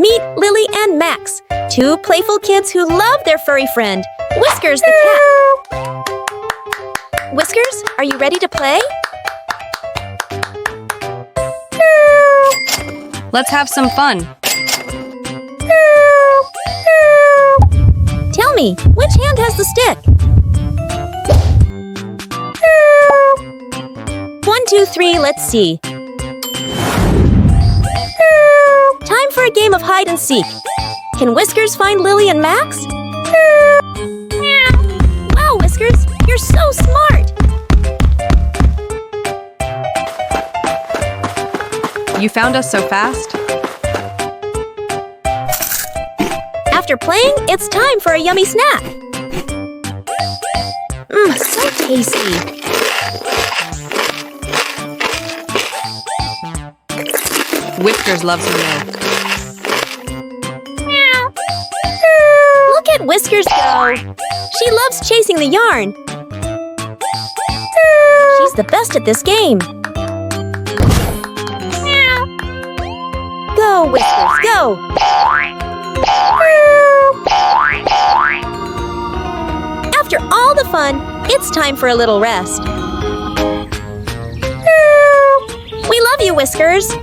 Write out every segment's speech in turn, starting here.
Meet Lily and Max, two playful kids who love their furry friend, Whiskers the cat. Whiskers, are you ready to play? Let's have some fun. Tell me, which hand has the stick? 1, 2, 3, let's see. Time for a game of hide and seek. Can Whiskers find Lily and Max? Wow, Whiskers, you're so smart! You found us so fast? After playing, it's time for a yummy snack. So tasty. Whiskers loves her milk. Look at Whiskers go. She loves chasing the yarn. She's the best at this game. Go, Whiskers, go! After all the fun, it's time for a little rest. We love you, Whiskers!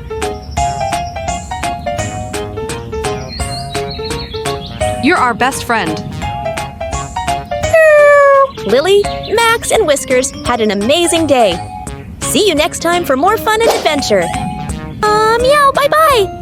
You're our best friend. Lily, Max, and Whiskers had an amazing day. See you next time for more fun and adventure. Meow, bye-bye!